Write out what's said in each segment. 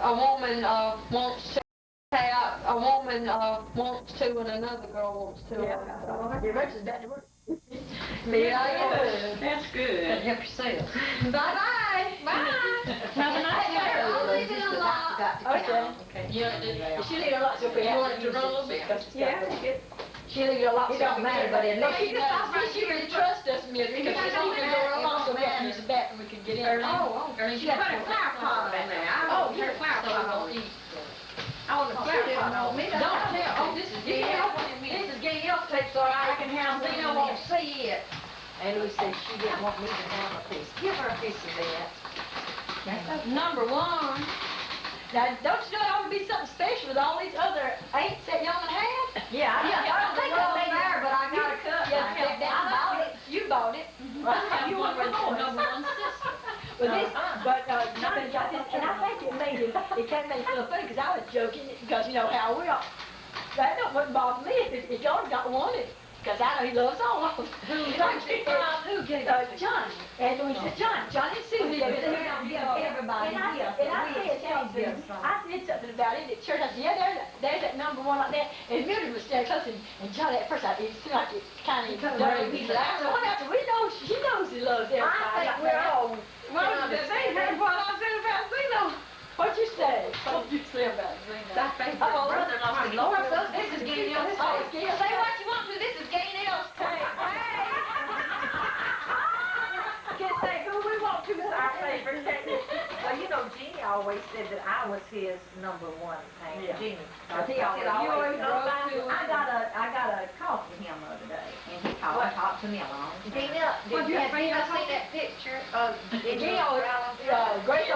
a woman wants to have, a woman wants to and another girl wants to. Yeah. Your Rex is back to work. Yeah, That's good. Help yourself. Bye-bye. Bye. Have a nice day. I'll leave it unlocked. Okay. Yeah. She leave it unlocked so we You have want it to run a little bit? Yeah. She leave it unlocked so it don't matter, but it But she really trusts us, Mildred, because she leave the door unlocked so we can use the bathroom, we can get in. Oh, she put a flower pot in there. I want her flower pot on it. I want a flower pot on it. Don't tell, oh, this is Gail. This is Gail's tape, so I can have Zena won't see it. And Louie said she didn't want me to have a piece. Give her a piece of that. Number one. Now, don't you know it ought to be something special with all these other eights that y'all have? Yeah, I don't think I'm there, but I got a cut. Yeah, I bought it. You bought it. You want her number one sister. But nothing got this, and I think it made it kind of made it feel funny because I was joking because you know how we are. That wouldn't bother me if y'all got one. Because I know he loves all of them. Who gave it? John. And we said, John and Susie gave it. Everybody. And I said something about it at church. I said, yeah, there's that number one like that. And Mildred was standing close, and John at first, it seemed like it kind of dirty. He said, I said, we know, she knows he loves everybody. I think we're all. Well, they heard what I said about Zeno. What'd you say? What did you say about Zeno? That favorite brother-in-law said, Lord, this is Gail's Oh, tape. Gail, say what you want to. This is Gail's tape. Can't say who we want to is our favorite technique. Well, you know, Jeannie always said that I was his number one thing. Yeah. Jeannie. He always wrote to him. I got a call from him the other day, and he called and talked to me a long time. Did you see that picture of Grace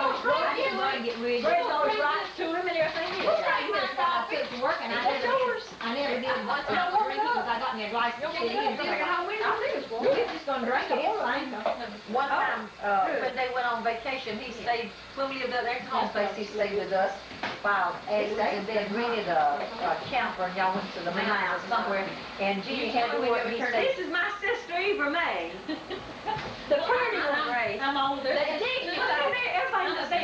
always writes to him and everything. I took to work and I never did one time drink it because I got me a glass of tea and You're just gonna drink it anyway. one time, when they went on vacation, he stayed, when we lived at their home place, he stayed with us while and then rented a camper and y'all went to the mountains or somewhere, and Jeannie had to work, and he stayed. This is my sister, Eva May. The pretty one, Grace. I'm older. Everybody knows him.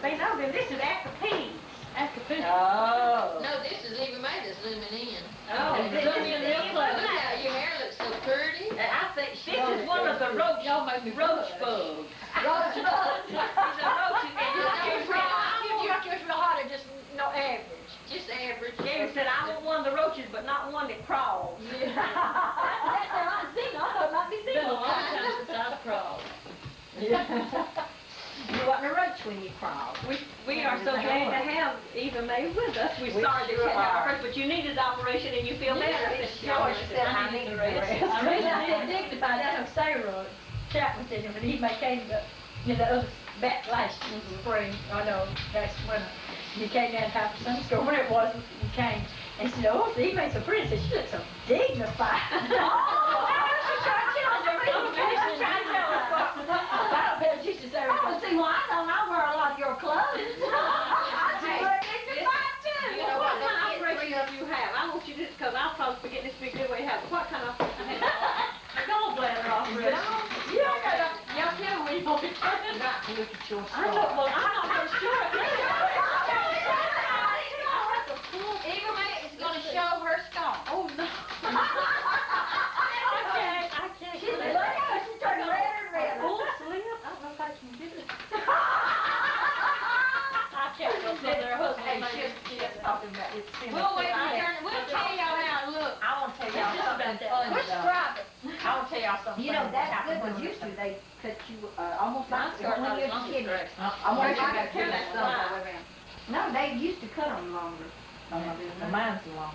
They know that this is Acapulco. Oh. No, this is Eva May that's zooming in. Oh, This zooming in real close. Look how your hair looks so pretty. And I think she This is one of the roach bugs. Roach bugs. He's a roach. You like yours real hard or just no average? Just average. Gabe said, I want one of the roaches, but not one that crawls. That's not Zeno. I thought it might be Been a Zeno. long time since I've crawled. you wasn't a roach when you crawled. We are so glad to have Eva May with us. We started to sure have are. her first, but you needed the operation and you feel better. She always said I need the rest. The reason I said dignified, that's what Sarah Chapman said, but he came to, the other back last spring, I know, last winter. He came down time for Sunday school, whatever it was, he came and said, oh, he made so pretty. He said, she looks so dignified. See, well, I don't know, I wear a lot of your clothes. You know what kind of operation do you have? I want you to, because I'll probably forget this big giveaway have. What kind of gallbladder operation? Y'all tell me, Not to look at your I'm scar. not so sure. Eva May is going to show her scar. Oh, no. I can't. She's turning red and red. Full slip? I don't know if I can get it. I can't go to their husband. Hey, she's talking about it's We'll tell y'all how it looks. I want to tell y'all something funny. Describe it. I want to tell y'all something You know, funny that's happened good when ones we used were- to, they cut you almost like Mine's got when about you're as long as kidding. Greg's. I want to Like tell you that something. No, they used to cut them longer. Mine's long.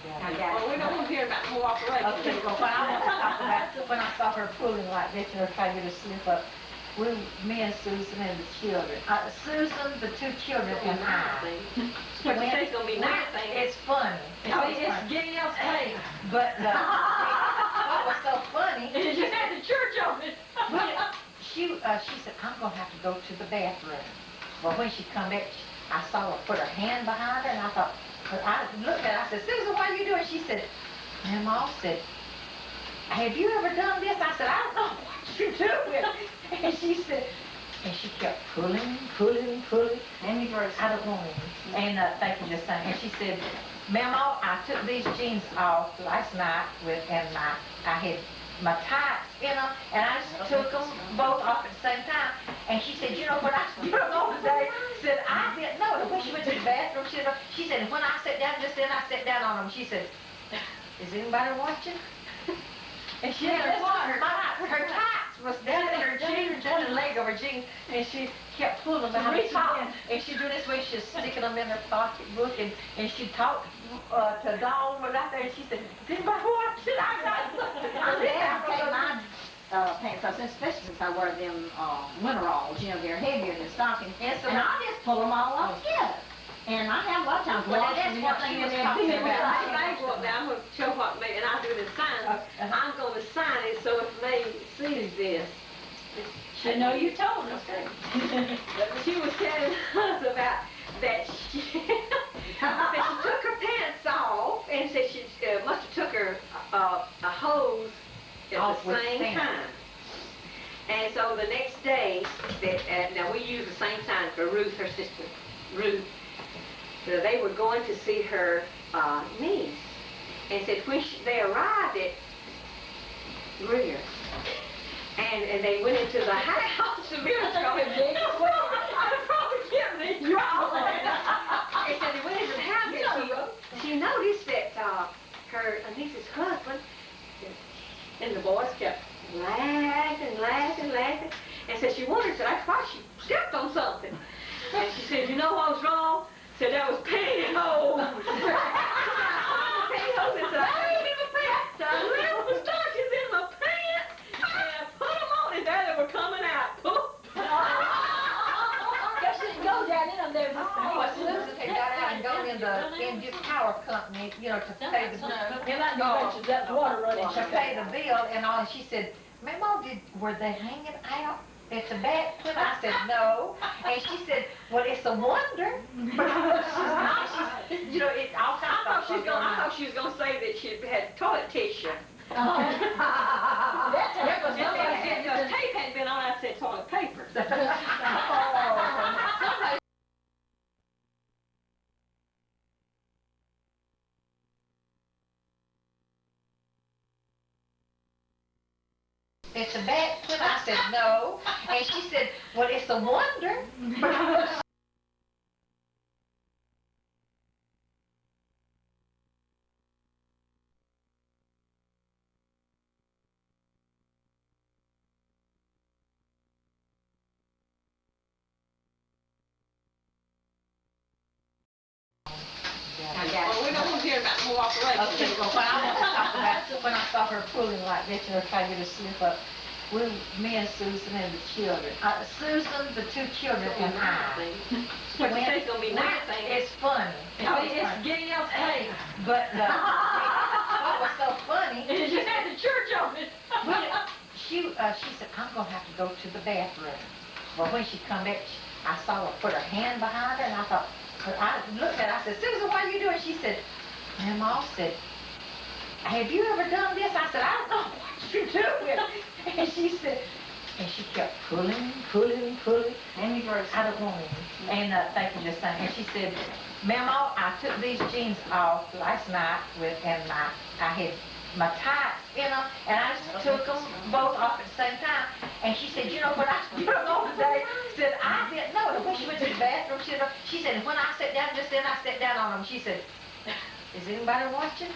I got Well, we don't want to hear about more operations. Okay, well, what I want to talk about, when I saw her pulling like this and her trying to slip up, me and Susan and the children, Susan, the two children, and I. What you think's going to be nice, It's funny. It's Gail's tape. But what was so funny, You had the church on it. she said, I'm going to have to go to the bathroom. Well, when she come back, I saw her put her hand behind her, and I thought, but I looked at her, I said, Susan, what are you doing? She said, Mama said, have you ever done this? I said, I don't know what you're doing. And she said, and she kept pulling. I don't want any. And thank you, just saying. And she said, Ma'am, I took these jeans off last night and I had my tights in them, and I just took them both off at the same time. And she said, you know, when I put them on today, said, I didn't know. And when she went to the bathroom, she said, when I sat down, just then I sat down on them. She said, is anybody watching? And she had her tights was down in her jeans, down the leg of her jeans, and she kept pulling them out of the top. And she do this way, she was sticking them in her pocketbook, and she talked to Dawn was out there, and she said, is anybody watching? I'm glad I take my pants off, especially since I wear them winteralls, you know, they're heavier than stockings. And so And I just pull them all off together. And I have a lot of times Well, washed that's and what everything she was in there. talking People about. like, If I go up there, I'm gonna show what me, and I'll do the sign. I'm gonna sign it so if May sees this. I know you told us. She was telling us about that she took her pants off and said she must have took her a hose at Off the with same pants. time. And so the next day, now we use the same sign for Ruth, her sister, Ruth. So they were going to see her niece, and said when they arrived at Greer, and they went into the house, the mirror's going, I'd probably get me drawn. And so they went into the house, and she noticed that her niece's husband, and the boys kept laughing, and said she wondered, said, I thought she stepped on something. And she said, you know what was wrong? Said that was pantyhose. Pantyhose is a little stockings in my pants, and I put them on, and there they were coming out. Guess she didn't go down in them there. Oh, Susan had got out and gone in the Indian Power Company, you know, to pay the You might be mentioned that water running. to pay the bill and all. And she said, Mama, were they hanging out at the back? And I said, no. And she said, well, it's a wonder. You know, it all kinds I of stuff. thought she was gonna say that she had toilet tissue. That's it. Because tape hadn't been on, I said toilet paper. At the back, and I said, no. And she said, well, it's a wonder. Well, we don't want to hear about more operations. Okay, well, what I want to talk about, when I saw her pulling like this, you know, trying to get a slip up, me and Susan and the children, Susan, the two children, and I. What you think's gonna be my thing? It's funny. It's getting else paid. But what was so funny, You just had the church on it. she said, I'm going to have to go to the bathroom. Well, when she come back, I saw her put her hand behind her, and I thought, I looked at her, I said, Susan, what are you doing? She said, Mama said, have you ever done this? I said, I don't know what you're doing. And she said, and she kept pulling. And you were I don't want any. And thank you, just saying. And she said, Mama, I took these jeans off last night and I had my tights in them, and I just took them both off at the same time. And she said, you know, when I put them on today, said, I didn't know. And when she went to the bathroom, she said, when I sat down, just then I sat down on them. She said, is anybody watching?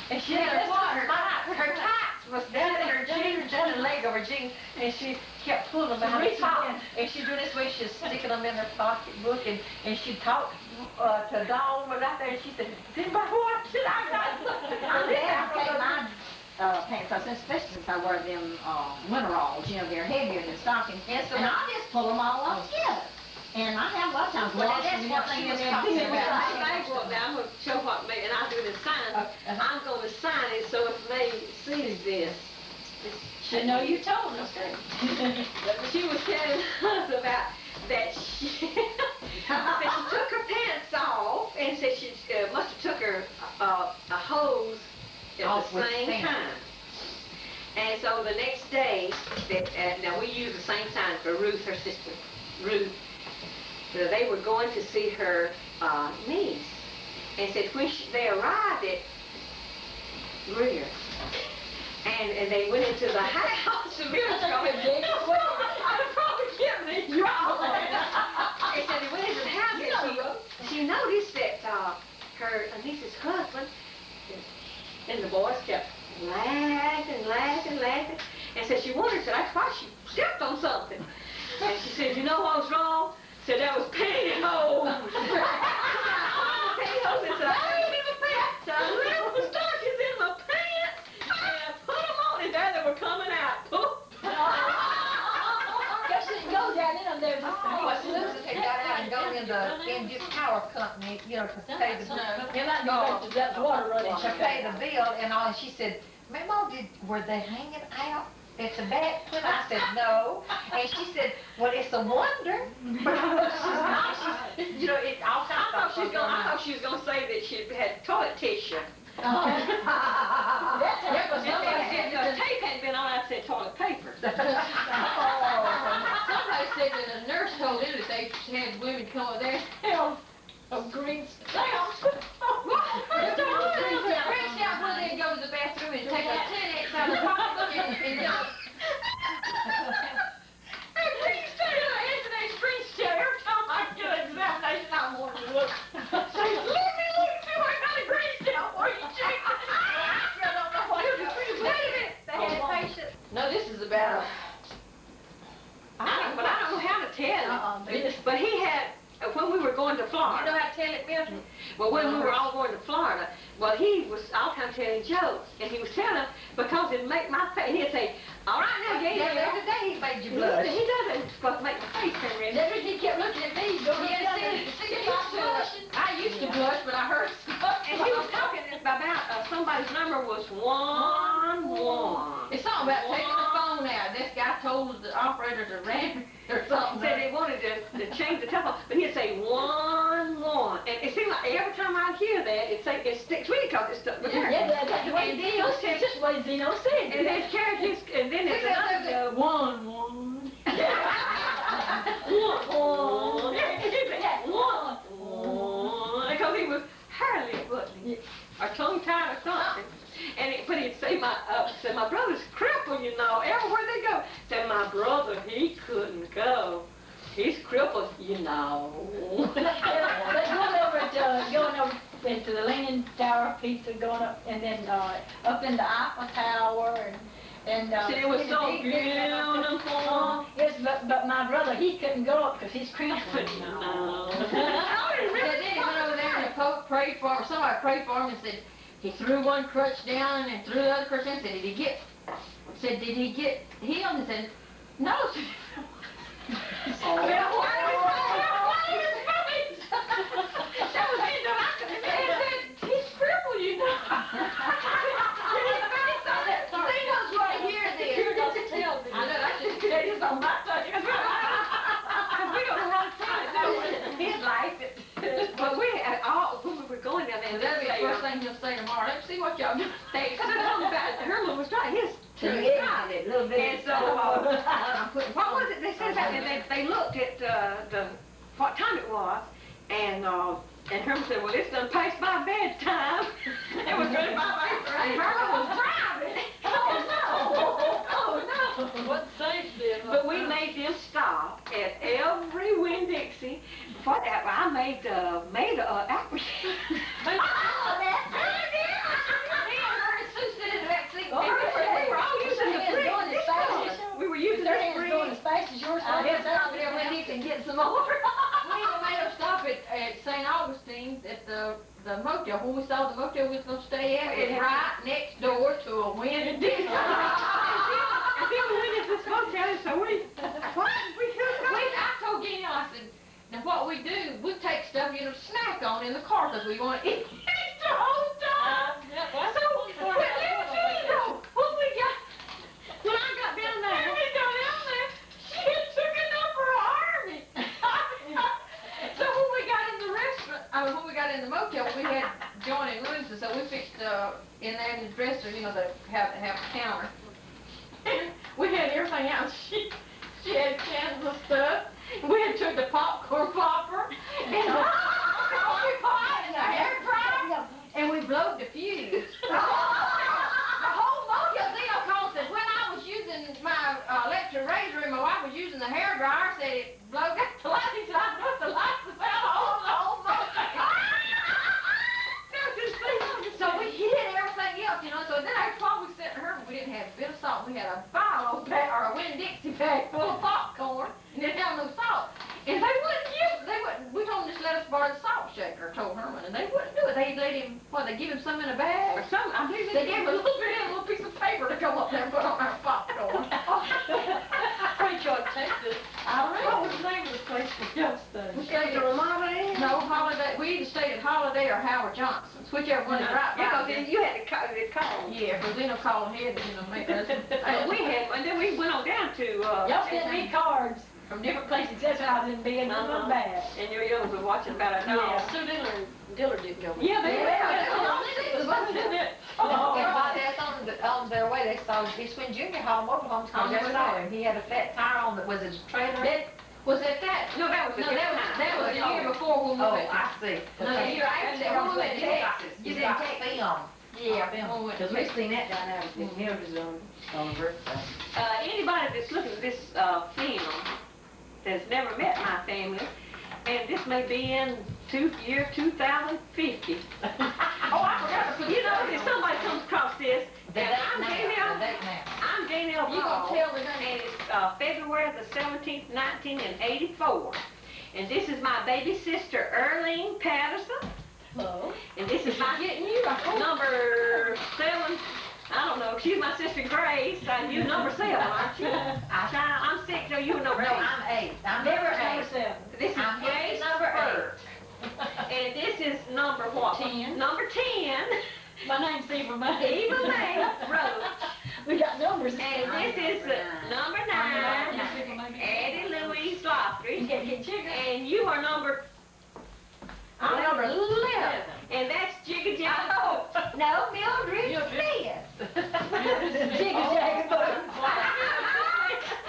And she had her tights was down in her jeans, down the leg of her jeans, and she kept pulling them out of the top. And she do this way, she was sticking them in her pocketbook, and she talked to Dawn was out there, and she said, is anybody watching? I'm glad I take my pants off, especially since I wear them winteralls, you know, they're heavier than stockings. And so And I just pull them all off together. And I have a lot of times Well, washed that's and what everything she in was there. talking People about. like, If I go up there, I'm gonna show what me, and I'll do the sign. I'm gonna sign it so if May sees this. I know you told us. She was telling us about that she took her pants off and said she must have took her a hose at Off the with same pants. time. And so the next day, now we use the same sign for Ruth, her sister, Ruth. So they were going to see her niece. And said when they arrived at Greer, and they went into the house, the Mildred's going, I'll probably get me in trouble. They said they went into the house and she noticed that her niece's husband, and the boys kept laughing, and said she wondered, said, I thought she stepped on something. And she said, you know what was wrong? Said that was pantyhose. Pantyhose, and said, I ain't even pants. So I left the stockings in my pants, and I put them on, and there they were coming out. Guess you can go down in them there just to But Susan had got out and gone in this power company, you know, to pay the water running. to pay the bill and all. And she said, Mama, were they hanging out at the back? And I said, no. And she said, well, it's a wonder. She's, you know, it all kinds of stuff. I thought she was gonna say that she had toilet tissue. That's If the tape hadn't been on, I'd say toilet paper. Somebody said that a nurse told them that they had women come over there hell of green stamps. Green stamps where they go to the bathroom and take a 10X out of the pocketbook and go. Green stamp, yesterday's green stamp. Every time I get an examination, I'm wanting to look. Say, let me look and see what kind of green stamp for you, chick. I still don't know what it is. Wait a minute. They had a patient. No, this is about But I don't know how to tell him. But he had, when we were going to Florida. You know how to tell it, Mildred? Well, when we were all going to Florida, well, he was all the time telling jokes. And he was telling because it'd make my face, he'd say, all right now, Gabe. Every day he made you blush. He doesn't, it's supposed to make my face turn red. Every he kept looking at me, going I used to blush, but I heard And he was talking about somebody's number was 11. It's something about taking the phone out. This guy told the operator to ram or something. Said they wanted to change the telephone, but he'd say 11. And it seemed like every time I'd hear that, it sticks with me because it's stuck with her. that's the way Zeno said. It's just the way Zeno said. And there's characters, and then there's another 1. 1. Because he was hardly, wasn't he? Or tongue-tied or something. But he'd say my brother's crippled, you know, everywhere they go. Said my brother, he couldn't go. He's crippled, you know. Going over into the Leaning Tower of Pizza, going up, and then up in the Eiffel Tower, and See, it was so beautiful. Yes, but my brother, he couldn't go up because he's crippled. No. Then he went over there and the Pope prayed for him. Somebody prayed for him and said he threw one crutch down and threw the other crutch down. Said, did he get healed? And said, no. He's crippled, you know. Zeno's right here then. I know, I should tell you something about that. We don't know how to tell it. His life. But when we were going down there, That'll be the first thing he'll say tomorrow. Let's see what y'all do. Herman was right. His A little bit. And so, what was it they said about it? They looked at what time it was, and Herman said, well, it's done past my bedtime. It was really my bedtime. Herman was driving. Oh, no. What saves them? But we made them stop at every Winn-Dixie. For that, I made application. We were using their the hands spring. going as fast as yours. I guess I'll be there when he can get some more. We even made them stop at St. Augustine's at the motel. When we saw the motel we was going to stay at, it was right next door to a Winn-Dixie. And then we went into this motel, and so we I told Gino, I said, now what we do, we take stuff, you know, snack on in the car because we want to eat the whole time. When I got down there, she had took it up her army. So when we got in the restaurant, when we got in the motel, we had joining rooms, and so we fixed in there in the dresser, you know, they have a counter. We had everything else. She had cans of stuff. We had took the popcorn pops the hairdryer, said it broke out the lights. He said, I put the lights about on the whole motel. So we hid everything else, you know, so then after all we sent her, we didn't have a bit of salt. We had a bottle bag, or a Winn-Dixie bag full of popcorn, and didn't have no salt. And they wouldn't use it. They wouldn't, we told them just let us borrow the salt shaker, told Herman, and they wouldn't do it. They let him, they give him some in a bag? Or something, I believe They gave him a little piece of paper to come up there and put on our popcorn. Pretty sure Texas. I don't know. What was the name of the place for Youngstown? We stayed at Ramada Inn? No, Holiday, we either stayed at Holiday or Howard Johnson's, whichever one is right by. Because then you had to call. Yeah, because we don't call ahead, you know, make us. We had, and then we went on down to, Y'all sent me cards from different places. That's how I was in bed, none of them bad. and your young was watching about a dog. Yeah, Sue Dillard didn't go. Yeah, they And while that's on their way, they saw this Swin Junior Hall mobile homes, cause they saw him. He had a flat tire on that was his trailer. Was it that? No, that was a different time. That was the year before when we Oh, went. I see. No, the year after, when we went to Texas. You didn't take film. Yeah, when we went to Cause we Texas. seen that down there in Mildred's on birthday. Anybody that's looking at this film that's never met my family, and this may be in year 2050. Oh, I forgot to put. You know, if somebody comes across this, and I'm Danielle You gonna Ball, tell the and it's February the 17th, 1984. And this is my baby sister, Earlene Patterson. Hello. And this is my Getting you, I hope. number 7. I don't know. She's my sister Grace. You number 7, aren't you? I'm 6. No, you're number 8. No, I'm 8. I'm number 8. 7. This is I'm Grace number 8. And this is number what? 10. Number 10. My name's Eva May. Eva May Roach. We got numbers. And this is number 9. Eddie Louise You Lofty. gotta get jigger. And you are number I'm number 11. And that's Jigga Jagga. No, Mildred Smith. Jigger jagger.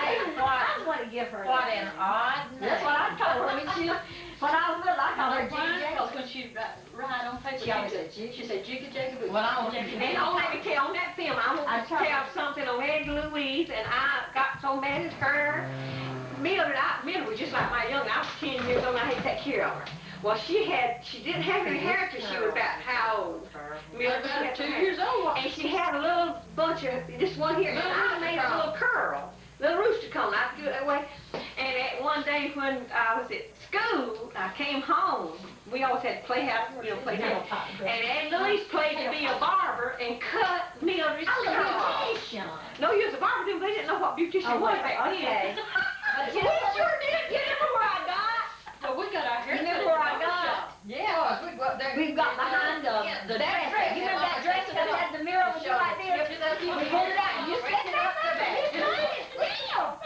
I just want to give her what an odd name. That's what I told her when I was little. I called her Jigger Jagger. Because when she ride on paper, she said Jigger Jagger. Well, I want And let me tell you, on that film, I want to tell something on Eddie Louise, and I got so mad at her. Mildred was just like my young. I was 10 years old, and I had to take care of her. Well, she didn't have any hair till she was about how old? Mildred was About 2 years old. And she had a little bunch of, this one here, and I made a little curl, little rooster comb. I could do it that way. And at one day when I was at school, I came home. We always had playhouse, playhouse. And Aunt Louise played to be a barber and cut Mildred's hair. No, you was a barber, but they didn't know what beautician was back then. Okay. We sure did. You remember where I got? So we got our hair. You remember where I got? Yeah, we go up there. We've got behind the That's dress. right. You remember that dress that had the mirror on you right there? We pulled it out and you set it up the back. It's real.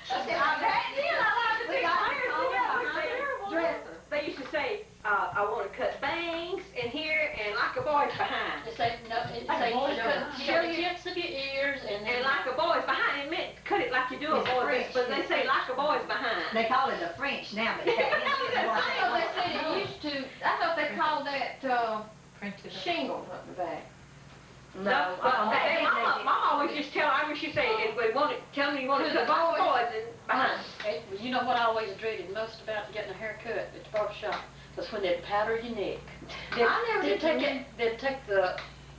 I like to see dresses. They used to say, I want to cut bangs in here and like a boy's behind. It say, no, it say, show the tips of your ears and then. And like a boy's behind, it meant cut it like you do a It's boy, French. but they say like a boy's behind. They call it a French now, but I thought they said it used to, I thought they called that, shingles up the back. No, Mama always just tell, I wish you say, if we want to, tell me you want to cut like boys and behind. Hey, well, you know what I always dreaded most about getting a haircut at the barber shop was when they'd powder your neck. They'd take the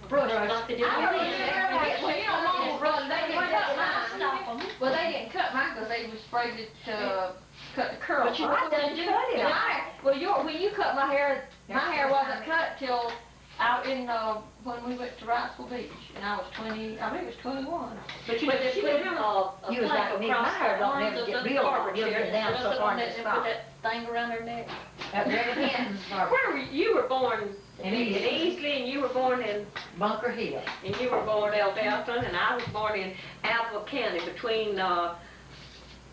brush like they did I on never the did that. Well, you know, Mama run, they didn't cut mine. Well, they didn't cut mine because they was sprayed it to cut the curl. But you what done you cut it? Well, when you cut my hair wasn't cut till out in, when we went to Wrightsville Beach, and I was 20, I think it was 21. But you But they she put didn't a You was plank like me, across my hair their don't arms never of get the real long. barber You'll chair. get down They so put far that- to they stop. put that thing around their neck. you were born In in Easley. Easley, and you were born in, Bunker Hill. and you were born in Belton, and I was born in Alva County, between,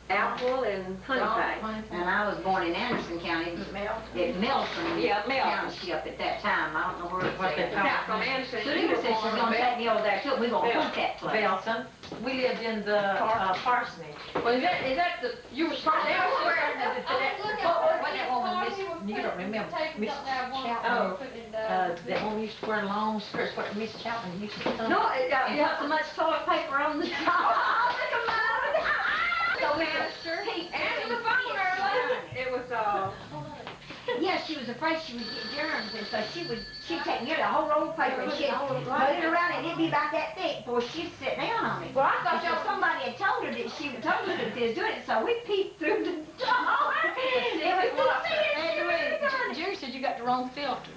Apple and Honeypay. And I was born in Anderson County, at Melton Yeah, Melton. Township at that time. I don't know where What they it's call at. Now, from Anderson, So you you were said she's born gonna in take me over there too. We gonna Belton. put that place. Belton. We lived in the parsonage. Well, is that the, you were sprayed That was out where where? that woman, you don't remember, Miss Chapman. That woman used to wear long skirts, what Miss Chapman used to come. No, you have so much toilet paper on the top. So we Master. afraid she would get germs, and so she'd take nearly a whole roll of paper and she'd put it around and it'd be about that thick before she'd sit down on it. Well, I thought And so somebody had told her that she told her that they was doing it, so we peeped through the door. And we couldn't see it. She was really doing it. Jerry said you got the wrong filter.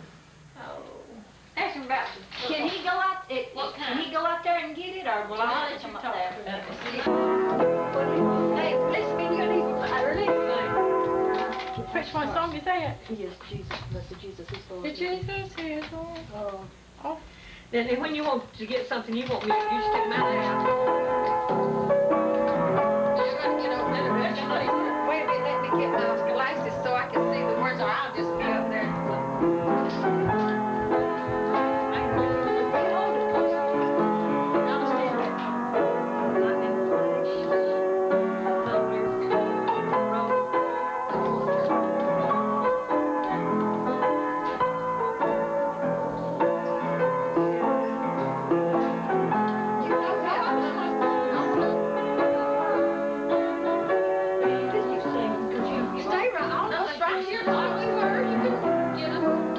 Ask him about Can he go out? Can he go out there and get it, or will I let him up there? Hey, listen, you need a relief thing. Which one song is that? Yes, Jesus, blessed Jesus is Lord. Jesus is Lord. Oh. Then when you want to get something you want me, you stick them out there. You're gonna get over there eventually. Wait a minute, let me get my glasses so I can see the words, or I'll just be up there. Stay right, almost right here, like we were, you can get them.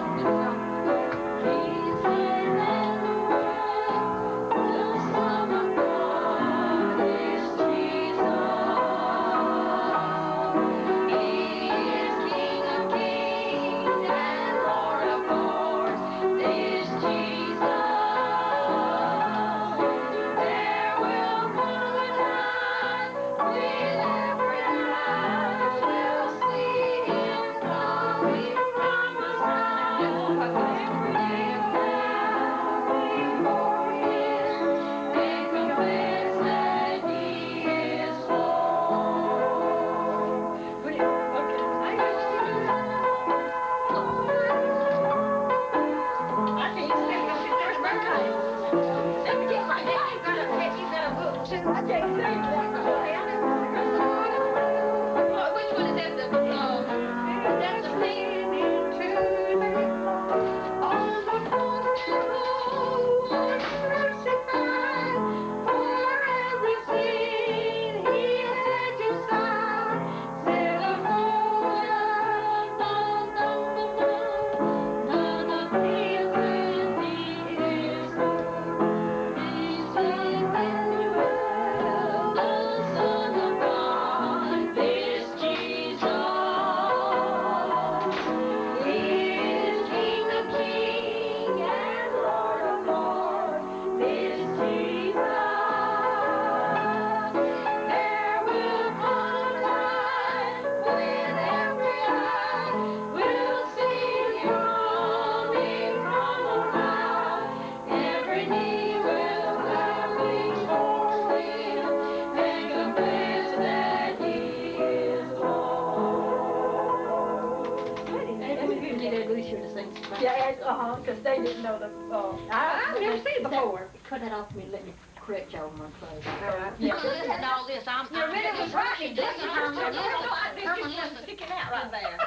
Which one is that? That's the Yeah, because they didn't know the, I've never seen it before. Cut that off me and let me correct y'all one place. All right. Yeah. Listen to all this, I'm. You really was right. Listen, Herman, Herman, listen, sticking out right there.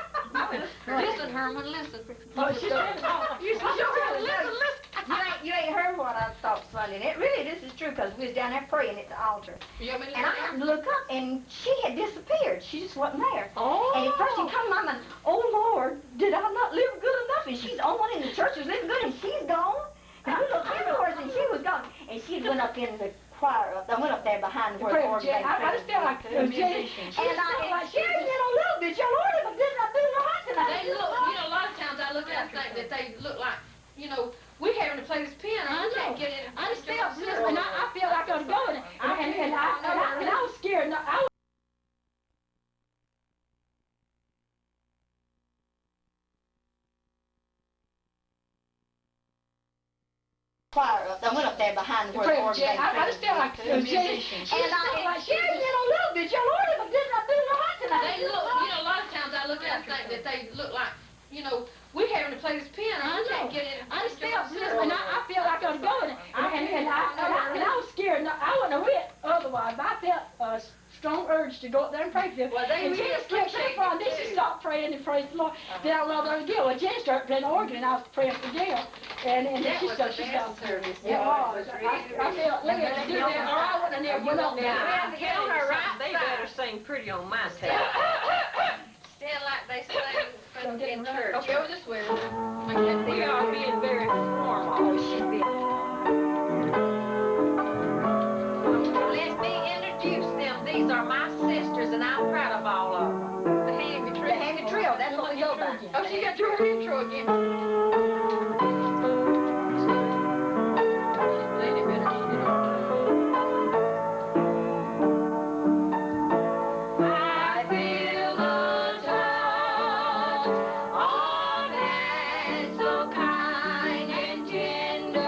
listen, Herman, listen. Oh, she said, You ain't heard what I thought was funny. And it really, this is true, because we was down there praying at the altar. You want me to And I listen? happened to look up, and she had disappeared. She just wasn't there. Oh. And at first she come to my mind, oh Lord, did I not live good enough? And she's on in the church was living good, and she's gone. And we looked everywhere, and she was gone. And she went up in the choir, I went up there behind where the organ. I just felt like it was Jay. And she was in a little bit, your Lord, if I did not do right tonight. They look, you know, a lot of times I look at them and think that they look like, you know, we having to play this piano, I we can't know. get in. I just felt, and I feel like I was going, and I was scared. No, I was choir up. I went up there behind where the organ. I just felt like it was Jay. And she was in a little bit, your Lord, if I did not do right tonight. They look, you know, a lot of times I look at them and think that they look like, you know, we having to play this piano, we can't get in. I just felt, and I feel like I was going, and I was scared. No, I wouldn't have went otherwise. But I felt a strong urge to go up there and pray for them. Well, they and really Jen kept appreciate praying. it, Then she too. stopped praying and praised the Lord. Then I went over to Gail. Well, Jen started playing the organ, and I was praying for Gail. And That she was stopped. the She best stopped. service. It was. I felt, let me do that, or I wouldn't have never went up there. Yeah. Get on her right. They better sing pretty on my tab. Stand like they sang for Don't get in it right. church. Okay, well, this way. I can't We think are of it. being very formal. Let me introduce them. These are my sisters, and I'm proud of all of them. The Hanvey The Trio. Hanvey Trio, that's what we go by. Oh, she got your intro again. She played it better. She did it. I feel the touch of hands so kind and tender.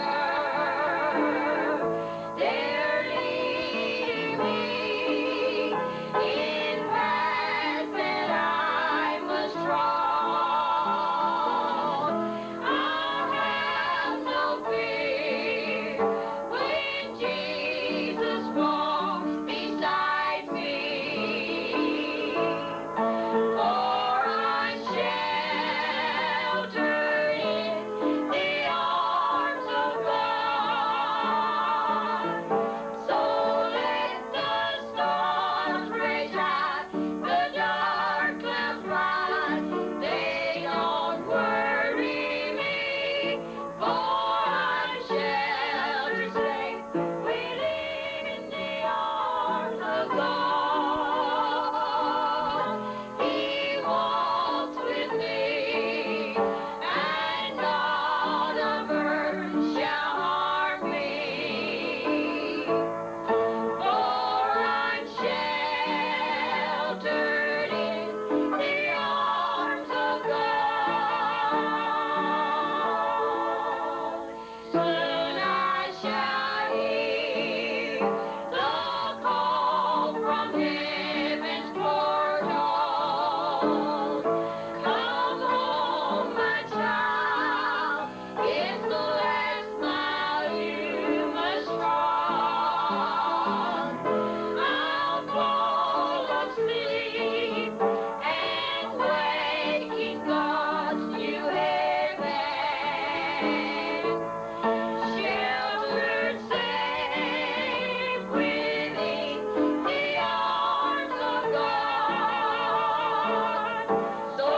They're leading me in paths that I must trod. I have no fear when Jesus walks beside me. For I'm sheltered in the arms of God. So let the storms rage high, the dark clouds rise, they don't worry me. For I'm sheltered safe within the arms of God. He walks with me, and none of earth shall harm me. For I'm sheltered in the arms of God. Soon I shall hear the call from heaven's portal. Come home, my child. It's the last mile you must trod. I'll fall asleep and wake in God's new heaven. Sheltered safe within the arms of God. So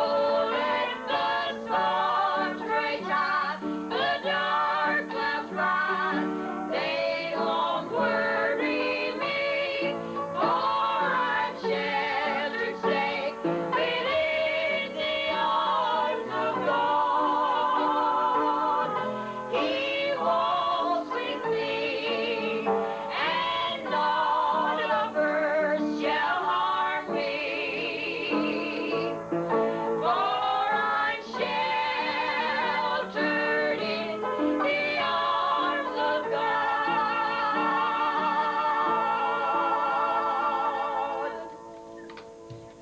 let the storms rage high, the dark clouds rise, they won't worry me, for I'm sheltered safe within the arms of God. He walks with me, and none of earth shall harm me. For I'm sheltered in the arms of God.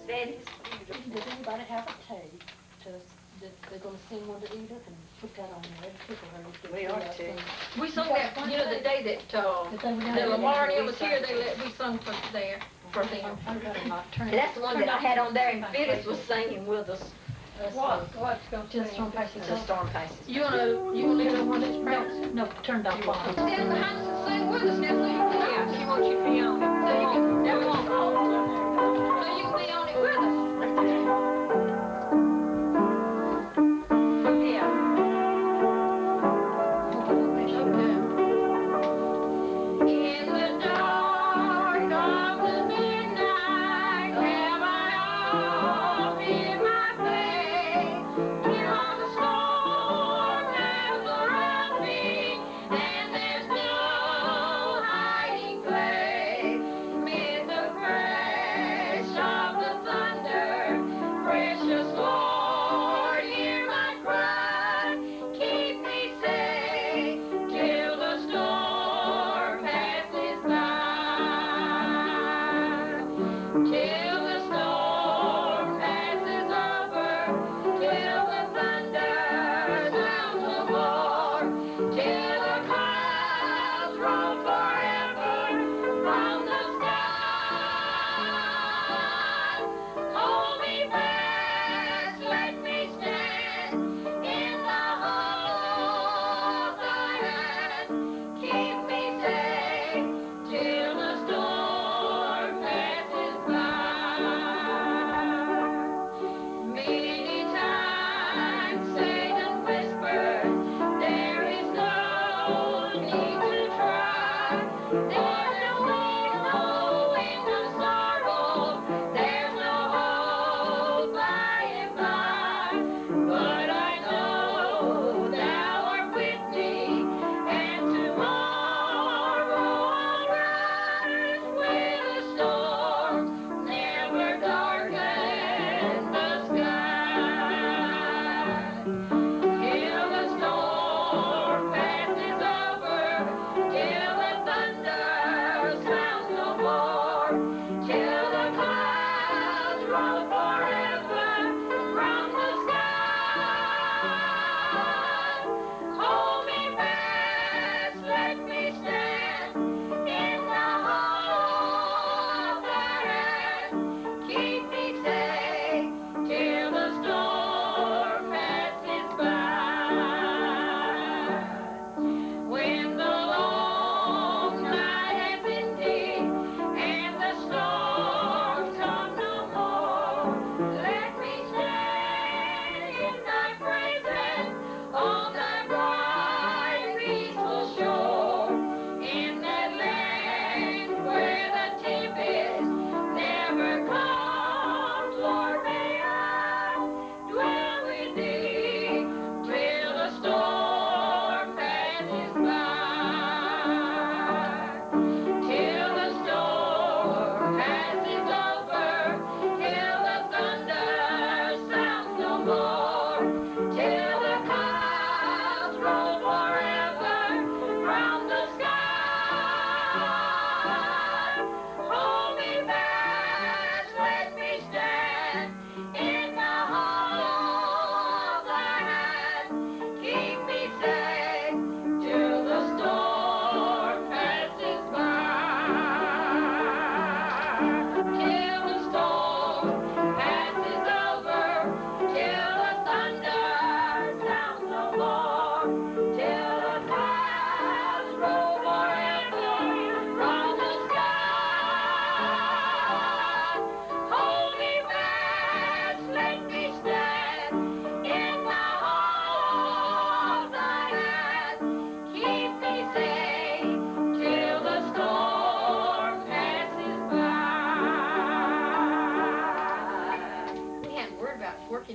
That is beautiful. Does anybody have a tape that they're gonna sing one to Edith and put that on there? It'd tickle her to We hear ought us to. sing. We sung that, you know, the day that, That they were down that there, Lamar and they them was here, recite. we sung for there, for them. I better not turn it. That's the one that I had on there, and Phyllis was singing with us. What's going to? Just Storm Passes. The storm passes. You wanna leave it on this practice? No, turned off. Stand behind us and sing with us, Natalie. Yeah, she wants you to be on it. So you can, We won't hold her. so you can be on it with us. Yeah. In the dark of the midnight, have I all been my faith? Till the storm has around me, and there's no hiding place. Mid the crash of the thunder, precious Lord, hear my cry. Keep me safe till the storm passes by. Till the storm passes over, till the thunder sounds no more, till the clouds roll forever from the sky. Hold me fast, let me stand in the hollow of thy hand. Keep me safe till the storm passes by.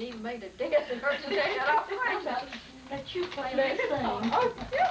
even made a dent in her today. Got off the Let you play Let this thing. Oh, yeah.